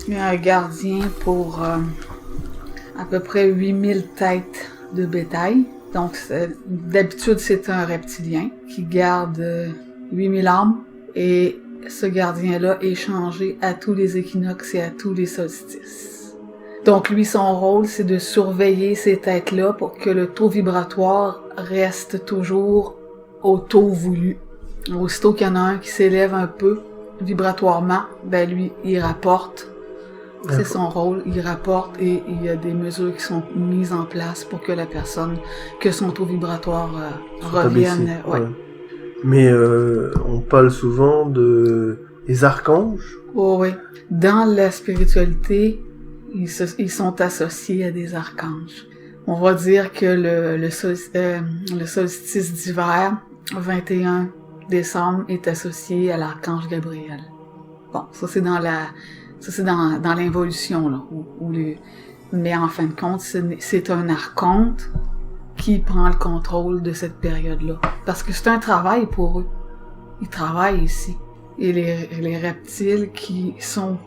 Il y a un gardien pour à peu près 8000 têtes de bétail. Donc, d'habitude, c'est un reptilien qui garde 8000 âmes. Et ce gardien-là est changé à tous les équinoxes et à tous les solstices. Donc, lui, son rôle, c'est de surveiller ces têtes-là pour que le taux vibratoire reste toujours au taux voulu. Aussitôt qu'il y en a un qui s'élève un peu vibratoirement, ben lui, il rapporte. C'est son rôle, il rapporte et il y a des mesures qui sont mises en place pour que la personne, que son taux vibratoire revienne. Ouais. Mais on parle souvent des archanges. Oh, oui. Dans la spiritualité, ils sont associés à des archanges. On va dire que le solstice d'hiver, 21 décembre, est associé à l'archange Gabriel. Bon, ça c'est dans l'involution, là, mais en fin de compte, c'est un archonte qui prend le contrôle de cette période-là. Parce que c'est un travail pour eux. Ils travaillent ici. Et les reptiles qui sont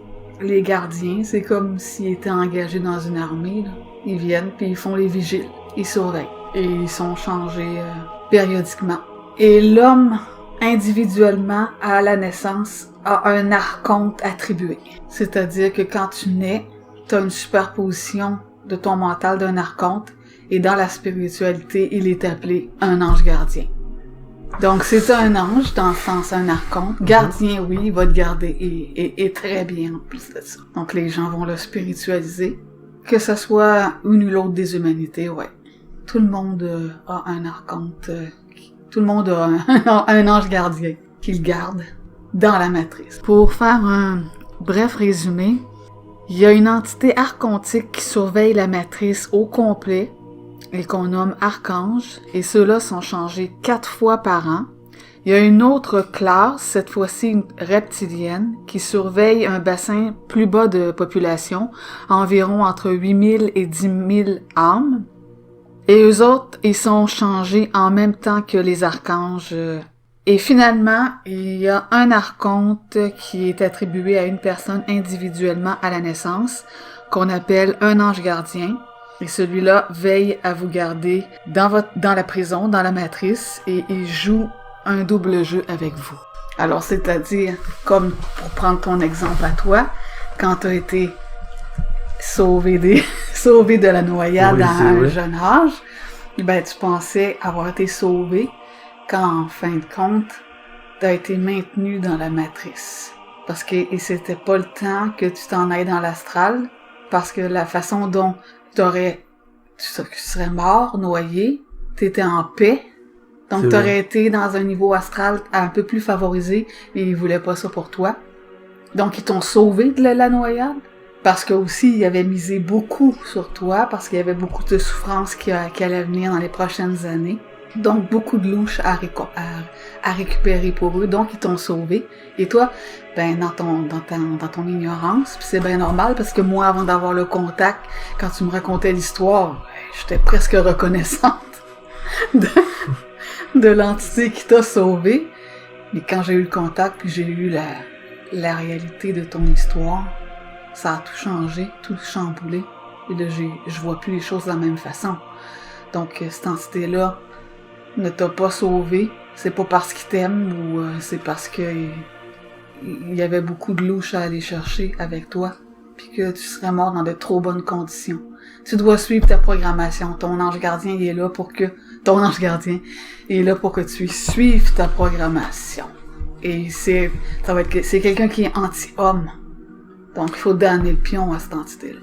les gardiens, c'est comme s'ils étaient engagés dans une armée, là. Ils viennent puis ils font les vigiles. Ils surveillent. Et ils sont changés périodiquement. Et l'homme, individuellement, à la naissance, a un archonte attribué. C'est-à-dire que quand tu nais, tu as une superposition de ton mental d'un archonte, et dans la spiritualité, il est appelé un ange gardien. Donc, c'est un ange, dans le sens un archonte. Gardien, oui, il va te garder, et très bien en plus de ça. Donc, les gens vont le spiritualiser. Que ce soit une ou l'autre des humanités, ouais. Tout le monde a un archonte, tout le monde a un ange gardien qui le garde dans la matrice. Pour faire un bref résumé, il y a une entité archontique qui surveille la matrice au complet et qu'on nomme archange, et ceux-là sont changés 4 fois par an. Il y a une autre classe, cette fois-ci reptilienne, qui surveille un bassin plus bas de population, environ entre 8000 et 10 000 âmes. Et eux autres, ils sont changés en même temps que les archanges. Et finalement, il y a un archonte qui est attribué à une personne individuellement à la naissance, qu'on appelle un ange gardien. Et celui-là veille à vous garder dans la prison, dans la matrice, et il joue un double jeu avec vous. Alors, c'est-à-dire, comme pour prendre ton exemple à toi, quand tu as été sauvé de la noyade à un jeune âge, ben, tu pensais avoir été sauvé quand, en fin de compte, tu as été maintenu dans la matrice. Parce que c'était pas le temps que tu t'en ailles dans l'astral, parce que la façon dont tu serais mort, noyé, tu étais en paix, donc tu aurais été dans un niveau astral un peu plus favorisé, et ils voulaient pas ça pour toi. Donc ils t'ont sauvé de la noyade, parce que aussi ils avaient misé beaucoup sur toi, parce qu'il y avait beaucoup de souffrances qui allaient venir dans les prochaines années. Donc beaucoup de louches à récupérer pour eux, donc ils t'ont sauvé. Et toi, ben dans ton ignorance, puis c'est bien normal, parce que moi, avant d'avoir le contact, quand tu me racontais l'histoire, j'étais presque reconnaissante de l'entité qui t'a sauvé. Mais quand j'ai eu le contact, puis j'ai eu la réalité de ton histoire, ça a tout changé, tout chamboulé. Et là, je vois plus les choses de la même façon. Donc, cette entité-là ne t'a pas sauvé. C'est pas parce qu'il t'aime ou c'est parce que il y avait beaucoup de louches à aller chercher avec toi, puis que tu serais mort dans de trop bonnes conditions. Tu dois suivre ta programmation. Ton ange gardien, il est là pour que tu suives ta programmation. Et c'est quelqu'un qui est anti-homme. Donc, il faut donner le pion à cette entité-là.